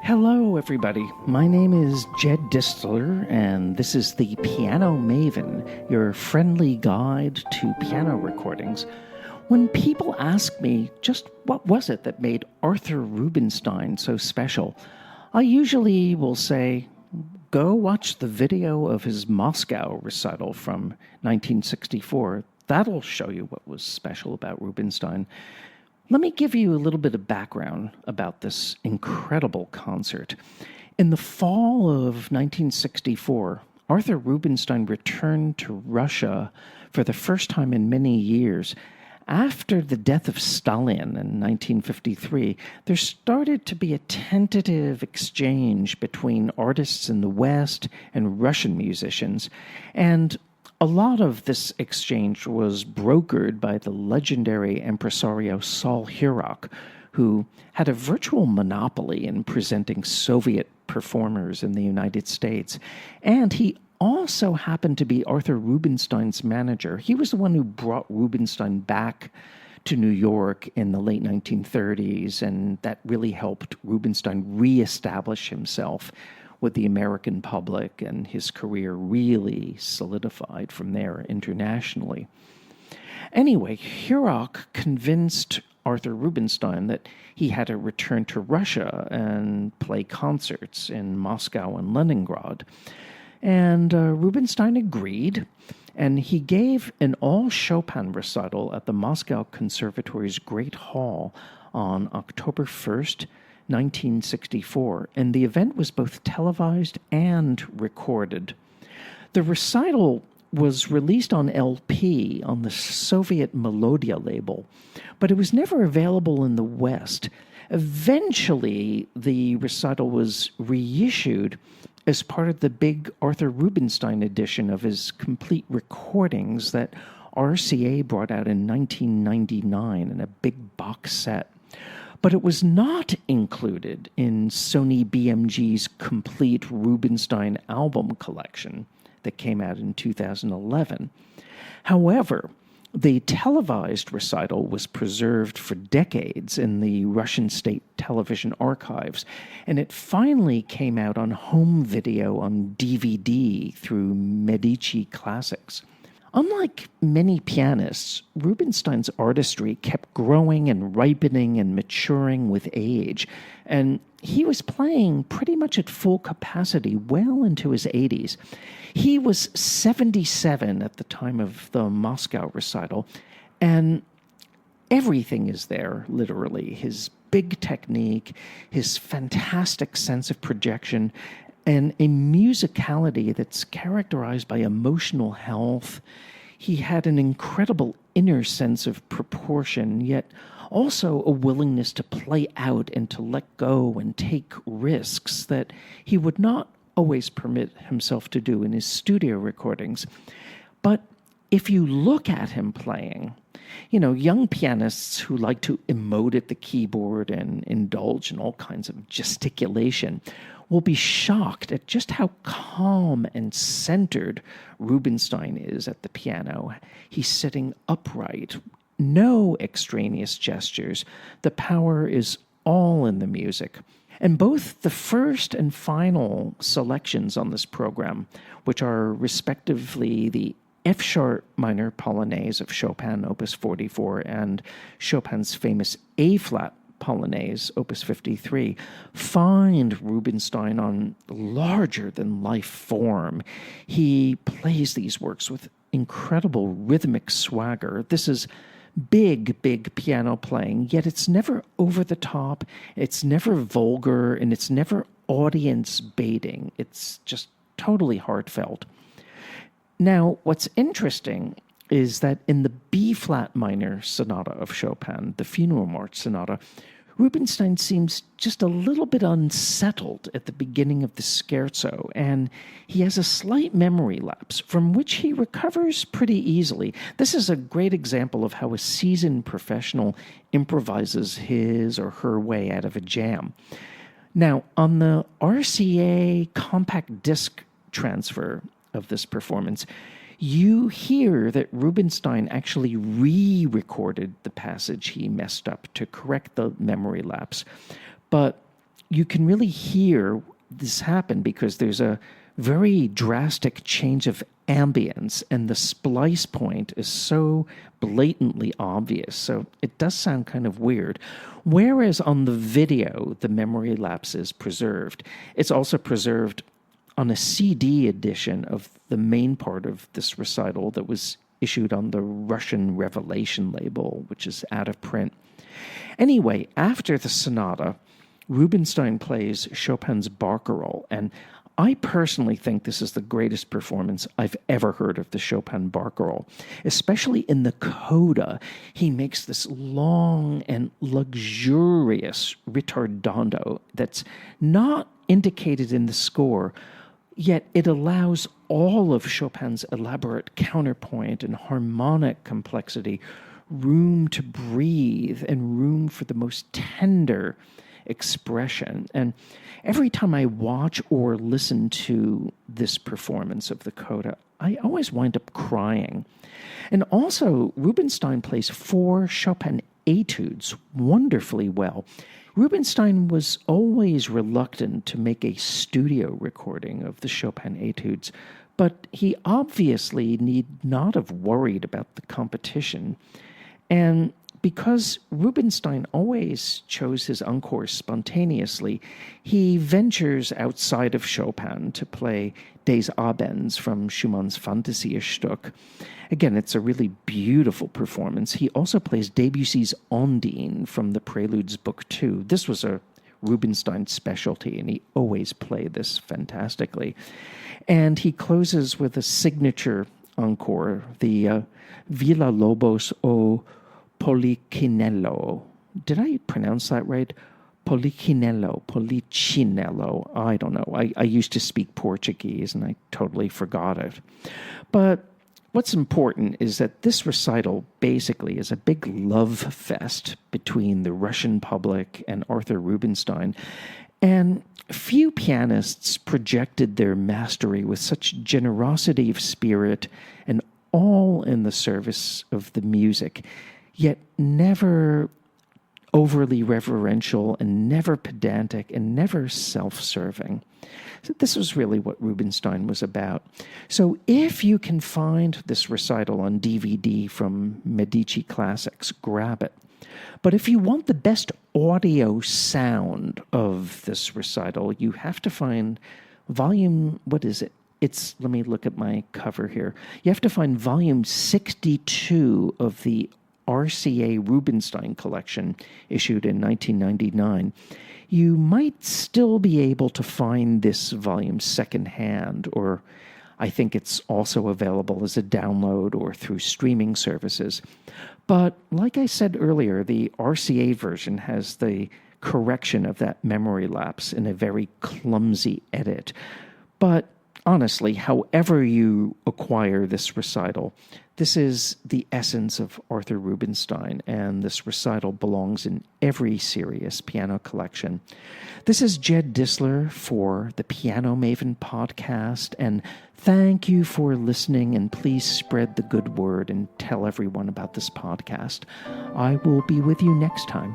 Hello, everybody. My name is Jed Distler, and this is the Piano Maven, your friendly guide to piano recordings. When people ask me just what was it that made Arthur Rubinstein so special, I usually will say, go watch the video of his Moscow recital from 1964. That'll show you what was special about Rubinstein. Let me give you a little bit of background about this incredible concert. In the fall of 1964, Arthur Rubinstein returned to Russia for the first time in many years. After the death of Stalin in 1953, there started to be a tentative exchange between artists in the West and Russian musicians, and a lot of this exchange was brokered by the legendary impresario Saul Hurok, who had a virtual monopoly in presenting Soviet performers in the United States. And he also happened to be Arthur Rubinstein's manager. He was the one who brought Rubinstein back to New York in the late 1930s, and that really helped Rubinstein reestablish himself with the American public, and his career really solidified from there internationally. Anyway, Hurok convinced Arthur Rubinstein that he had to return to Russia and play concerts in Moscow and Leningrad. And Rubinstein agreed, and he gave an all-Chopin recital at the Moscow Conservatory's Great Hall on October 1st, 1964, and the event was both televised and recorded. The recital was released on LP on the Soviet Melodia label, but it was never available in the West. Eventually, the recital was reissued as part of the big Arthur Rubinstein edition of his complete recordings that RCA brought out in 1999 in a big box set. But it was not included in Sony BMG's complete Rubinstein album collection that came out in 2011. However, the televised recital was preserved for decades in the Russian state television archives, and it finally came out on home video on DVD through Medici Classics. Unlike many pianists, Rubinstein's artistry kept growing and ripening and maturing with age, and he was playing pretty much at full capacity well into his 80s. He was 77 at the time of the Moscow recital, and everything is there, literally. His big technique, his fantastic sense of projection, and a musicality that's characterized by emotional health. He had an incredible inner sense of proportion, yet also a willingness to play out and to let go and take risks that he would not always permit himself to do in his studio recordings. But if you look at him playing, young pianists who like to emote at the keyboard and indulge in all kinds of gesticulation will be shocked at just how calm and centered Rubinstein is at the piano. He's sitting upright, no extraneous gestures. The power is all in the music. And both the first and final selections on this program, which are respectively the F-sharp minor Polonaise of Chopin, Opus 44, and Chopin's famous A-flat Polonaise, Opus 53, find Rubinstein on larger-than-life form. He plays these works with incredible rhythmic swagger. This is big piano playing, yet it's never over the top, it's never vulgar, and it's never audience baiting. It's just totally heartfelt. Now, what's interesting is that in the B-flat minor sonata of Chopin, the Funeral March Sonata, Rubinstein seems just a little bit unsettled at the beginning of the scherzo, and he has a slight memory lapse from which he recovers pretty easily. This is a great example of how a seasoned professional improvises his or her way out of a jam. Now, on the RCA compact disc transfer of this performance, you hear that Rubinstein actually re-recorded the passage he messed up to correct the memory lapse. But you can really hear this happen because there's a very drastic change of ambience, and the splice point is so blatantly obvious. So it does sound kind of weird. Whereas on the video, the memory lapse is preserved. It's also preserved on a CD edition of the main part of this recital that was issued on the Russian Revelation label, which is out of print. Anyway, after the sonata, Rubinstein plays Chopin's Barcarolle, and I personally think this is the greatest performance I've ever heard of the Chopin Barcarolle. Especially in the coda, he makes this long and luxurious ritardando that's not indicated in the score, yet it allows all of Chopin's elaborate counterpoint and harmonic complexity room to breathe and room for the most tender expression. And every time I watch or listen to this performance of the coda, I always wind up crying. And also, Rubinstein plays 4 Chopin etudes wonderfully well. Rubinstein was always reluctant to make a studio recording of the Chopin etudes, but he obviously need not have worried about the competition. And because Rubinstein always chose his encores spontaneously, he ventures outside of Chopin to play Des Abends from Schumann's Fantasiestück. Again, it's a really beautiful performance. He also plays Debussy's Ondine from the Preludes Book 2. This was a Rubinstein specialty, and he always played this fantastically. And he closes with a signature encore, the Villa Lobos o Polichinello. Did I pronounce that right? Polichinello. I don't know. I used to speak Portuguese and I totally forgot it. But what's important is that this recital basically is a big love fest between the Russian public and Arthur Rubinstein. And few pianists projected their mastery with such generosity of spirit and all in the service of the music, yet never overly reverential and never pedantic and never self-serving. So this was really what Rubinstein was about. So if you can find this recital on DVD from Medici Classics, grab it. But if you want the best audio sound of this recital, you have to find volume, what is it? Let me look at my cover here. You have to find volume 62 of the RCA Rubinstein collection, issued in 1999. You might still be able to find this volume secondhand, or I think it's also available as a download or through streaming services. But like I said earlier, the RCA version has the correction of that memory lapse in a very clumsy edit. But honestly, however you acquire this recital, this is the essence of Arthur Rubinstein, and this recital belongs in every serious piano collection. This is Jed Disler for the Piano Maven podcast, and thank you for listening, and please spread the good word and tell everyone about this podcast. I will be with you next time.